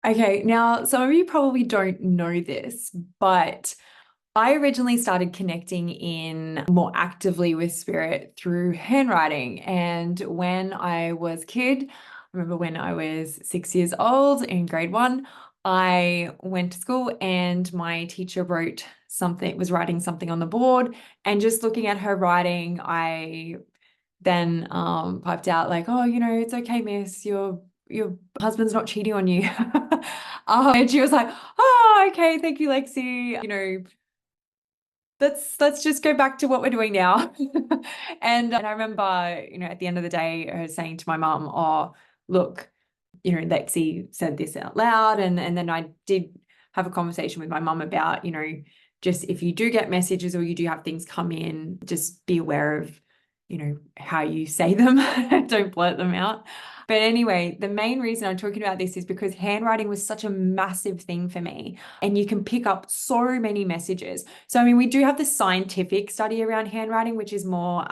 Okay, now some of you probably don't know this, but I originally started connecting in more actively with spirit through handwriting. And when I was a kid, I remember when I was 6 years old in grade one, I went to school and my teacher wrote something, was writing something on the board. And just looking at her writing, I then piped out like, oh, it's okay, miss, your husband's not cheating on you. And she was like, oh, okay, thank you, Lexi. Let's just go back to what we're doing now. And I remember, at the end of the day, her saying to my mum, oh, look, Lexi said this out loud. And then I did have a conversation with my mum about, just if you do get messages or you do have things come in, just be aware of, how you say them. Don't blurt them out. But anyway, the main reason I'm talking about this is because handwriting was such a massive thing for me, and you can pick up so many messages. So, I mean, we do have the scientific study around handwriting, which is more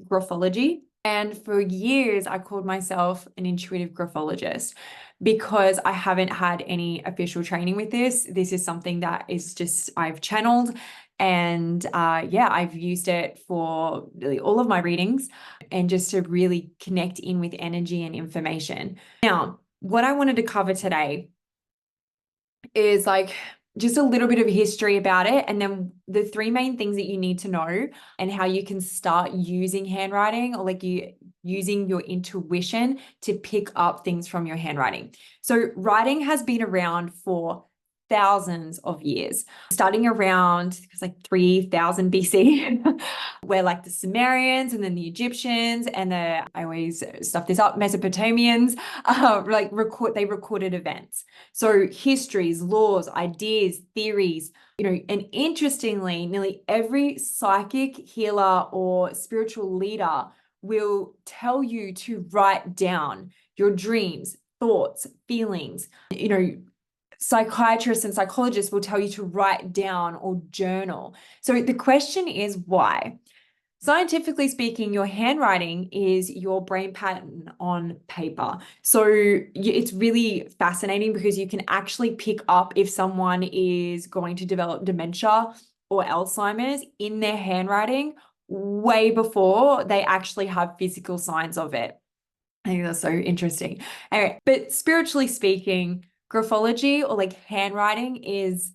graphology. And for years, I called myself an intuitive graphologist because I haven't had any official training with this. This is something that is just I've channeled. And yeah, I've used it for really all of my readings and just to really connect in with energy and information. Now, what I wanted to cover today is like just a little bit of history about it, and then the three main things that you need to know and how you can start using handwriting, or like you using your intuition to pick up things from your handwriting. So writing has been around for thousands of years, starting around like 3000 BC, where like the Sumerians and then the Egyptians and I always stuff this up, Mesopotamians, they recorded events. So histories, laws, ideas, theories, and interestingly, nearly every psychic healer or spiritual leader will tell you to write down your dreams, thoughts, feelings. Psychiatrists and psychologists will tell you to write down or journal. So the question is why? Scientifically speaking, your handwriting is your brain pattern on paper. So it's really fascinating because you can actually pick up if someone is going to develop dementia or Alzheimer's in their handwriting way before they actually have physical signs of it. I think that's so interesting. Anyway, but spiritually speaking, graphology or like handwriting is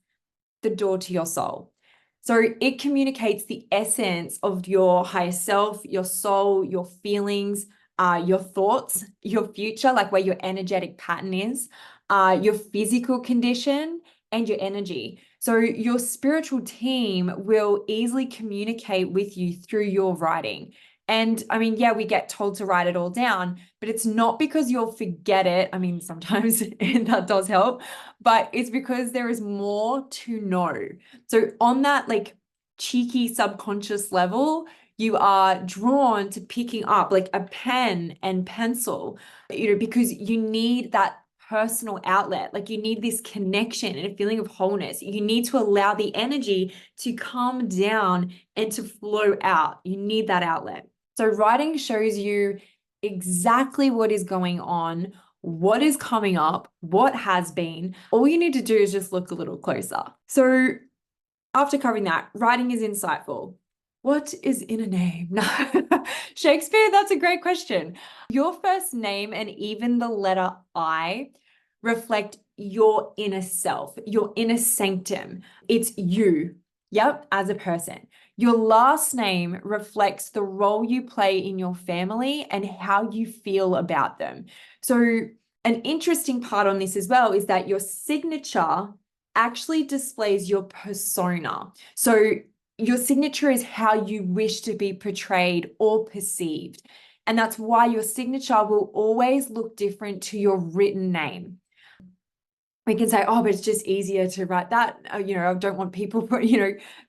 the door to your soul. So it communicates the essence of your higher self, your soul, your feelings, your thoughts, your future, like where your energetic pattern is, your physical condition, and your energy. So your spiritual team will easily communicate with you through your writing. And I mean, yeah, we get told to write it all down, but it's not because you'll forget it. I mean, sometimes that does help, but it's because there is more to know. So on that like cheeky subconscious level, you are drawn to picking up like a pen and pencil, because you need that personal outlet. Like you need this connection and a feeling of wholeness. You need to allow the energy to come down and to flow out. You need that outlet. So writing shows you exactly what is going on, what is coming up, what has been. All you need to do is just look a little closer. So after covering that, writing is insightful. What is in a name? No. Shakespeare, that's a great question. Your first name and even the letter I reflect your inner self, your inner sanctum. It's you, yep, as a person. Your last name reflects the role you play in your family and how you feel about them. So, an interesting part on this as well is that your signature actually displays your persona. So, your signature is how you wish to be portrayed or perceived. And that's why your signature will always look different to your written name. We can say, oh, but it's just easier to write that. I don't want people,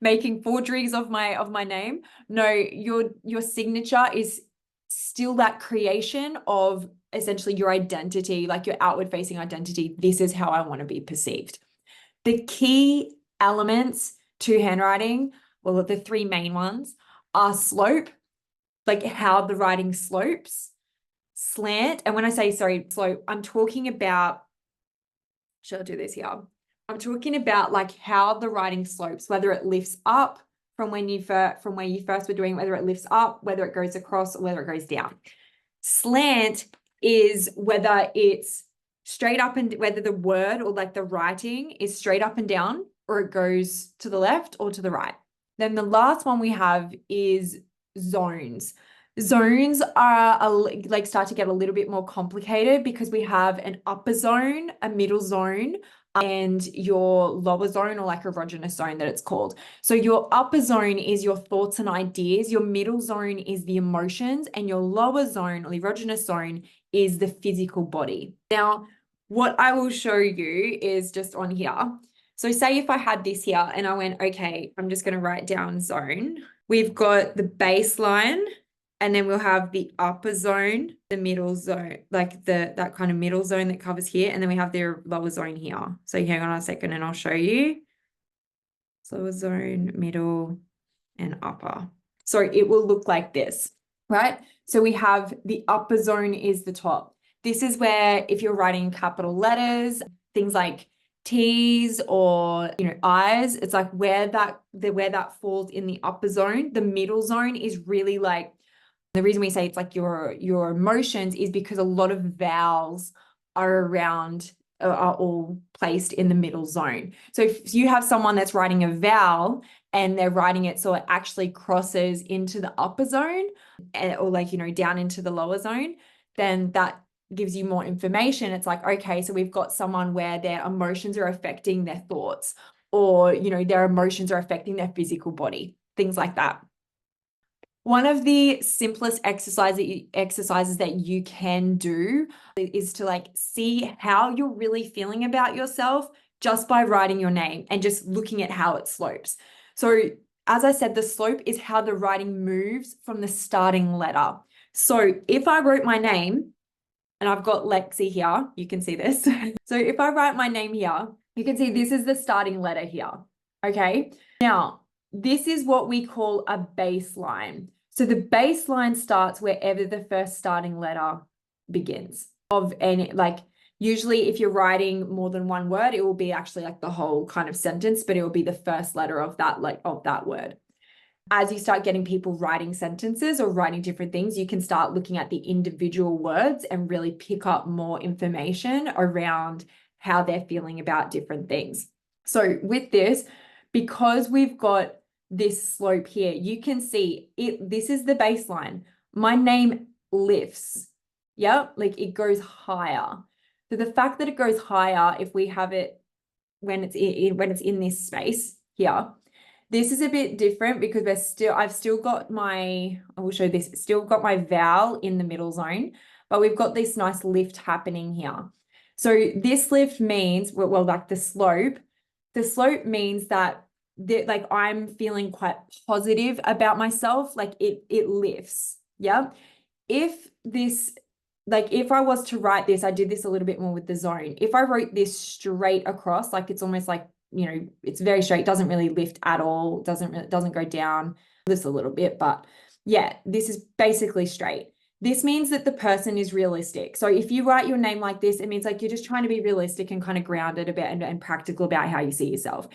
making forgeries of my name. No, your signature is still that creation of essentially your identity, like your outward facing identity. This is how I want to be perceived. The key elements to handwriting, well, the three main ones are slope, like how the writing slopes, slant. And when I say, sorry, slope, I'm talking about Shall I do this here? I'm talking about like how the writing slopes, whether it lifts up from when you from where you first were doing, whether it lifts up, whether it goes across, or whether it goes down. Slant is whether it's straight up and whether the word or like the writing is straight up and down, or it goes to the left or to the right. Then the last one we have is zones. Zones are like start to get a little bit more complicated because we have an upper zone, a middle zone, and your lower zone, or like erogenous zone that it's called. So your upper zone is your thoughts and ideas, your middle zone is the emotions, and your lower zone or the erogenous zone is the physical body. Now, what I will show you is just on here. So say if I had this here and I went, okay, I'm just going to write down zone. We've got the baseline, and then we'll have the upper zone, the middle zone, like that kind of middle zone that covers here. And then we have the lower zone here. So hang on a second and I'll show you. Lower zone, middle, and upper. So it will look like this, right? So we have the upper zone is the top. This is where if you're writing capital letters, things like T's or, you know, I's, it's like where that falls in the upper zone. The middle zone is really like, the reason we say it's like your emotions is because a lot of vowels are all placed in the middle zone. So if you have someone that's writing a vowel and they're writing it so it actually crosses into the upper zone, or like, you know, down into the lower zone, then that gives you more information. It's like, okay, so we've got someone where their emotions are affecting their thoughts, or, you know, their emotions are affecting their physical body, things like that. One of the simplest exercises that you can do is to like see how you're really feeling about yourself just by writing your name and just looking at how it slopes. So as I said, the slope is how the writing moves from the starting letter. So if I wrote my name and I've got Lexi here, you can see this. So if I write my name here, you can see this is the starting letter here. Okay. Now, this is what we call a baseline. So the baseline starts wherever the first starting letter begins of any, like usually if you're writing more than one word, it will be actually like the whole kind of sentence, but it will be the first letter of that, like of that word. As you start getting people writing sentences or writing different things, you can start looking at the individual words and really pick up more information around how they're feeling about different things. So with this, because we've got this slope here, you can see it. This is the baseline. My name lifts. Yeah, like it goes higher. So the fact that it goes higher, if we have it when it's in this space here, this is a bit different because I've still got I will show this, still got my vowel in the middle zone, but we've got this nice lift happening here. So this lift means, well, like the slope means that like I'm feeling quite positive about myself, like it lifts. Yeah. If I was to write this, I did this a little bit more with the zone. If I wrote this straight across, like it's almost like, you know, it's very straight, doesn't really lift at all, doesn't go down just a little bit, but yeah, this is basically straight. This means that the person is realistic. So if you write your name like this, it means like you're just trying to be realistic and kind of grounded a bit and practical about how you see yourself.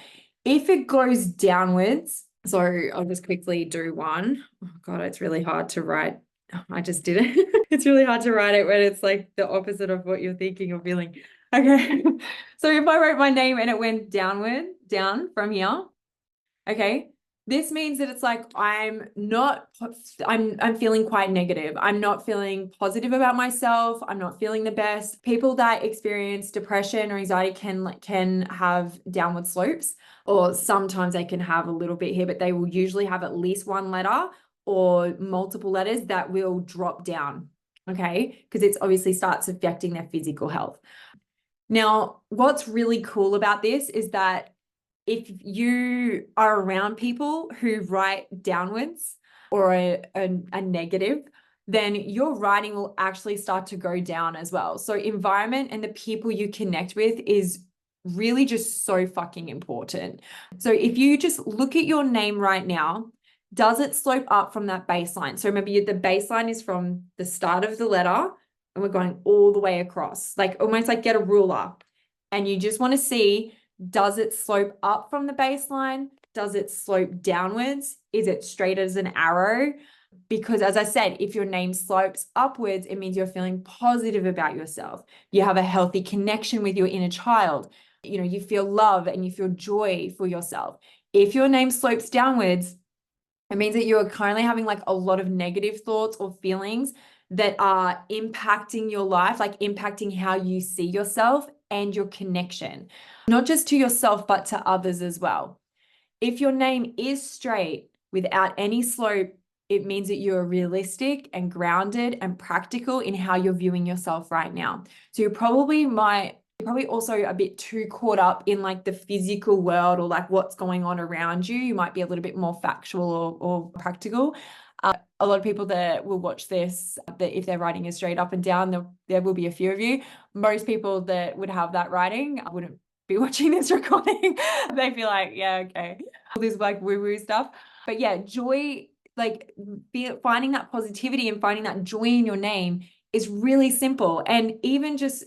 If it goes downwards, so I'll just quickly do one. Oh God, it's really hard to write. I just did it. It's really hard to write it when it's like the opposite of what you're thinking or feeling. Okay. So if I wrote my name and it went down from here, okay, this means that it's like I'm feeling quite negative. I'm not feeling positive about myself. I'm not feeling the best. People that experience depression or anxiety can have downward slopes, or sometimes they can have a little bit here, but they will usually have at least one letter or multiple letters that will drop down, okay? Because it's obviously starts affecting their physical health. Now, what's really cool about this is that if you are around people who write downwards or a negative, then your writing will actually start to go down as well. So environment and the people you connect with is really just so fucking important. So if you just look at your name right now, does it slope up from that baseline? So remember, the baseline is from the start of the letter and we're going all the way across, like almost like get a ruler. And you just want to see, does it slope up from the baseline? Does it slope downwards? Is it straight as an arrow? Because as I said, if your name slopes upwards, it means you're feeling positive about yourself. You have a healthy connection with your inner child. You know, you feel love and you feel joy for yourself. If your name slopes downwards, it means that you're currently having like a lot of negative thoughts or feelings that are impacting your life, like impacting how you see yourself and your connection, not just to yourself, but to others as well. If your name is straight without any slope, it means that you're realistic and grounded and practical in how you're viewing yourself right now. So you're probably also a bit too caught up in like the physical world or like what's going on around you. You might be a little bit more factual or practical. A lot of people that will watch this, that if their writing is straight up and down, there will be a few of you. Most people that would have that writing wouldn't be watching this recording. They'd be like, yeah, okay, all this like woo-woo stuff. But yeah, joy, like finding that positivity and finding that joy in your name is really simple. And even just,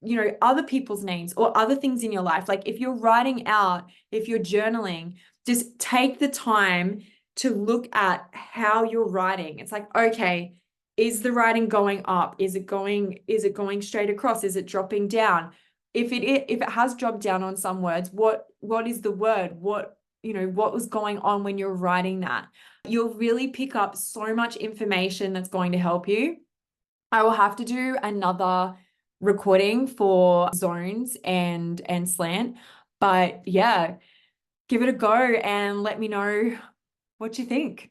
you know, other people's names or other things in your life, like if you're writing out, if you're journaling, just take the time to look at how you're writing. It's like, okay, is the writing going up? Is it going straight across? Is it dropping down? If it has dropped down on some words, what is the word? What was going on when you're writing that? You'll really pick up so much information that's going to help you. I will have to do another recording for zones and slant, but yeah, give it a go and let me know what you think.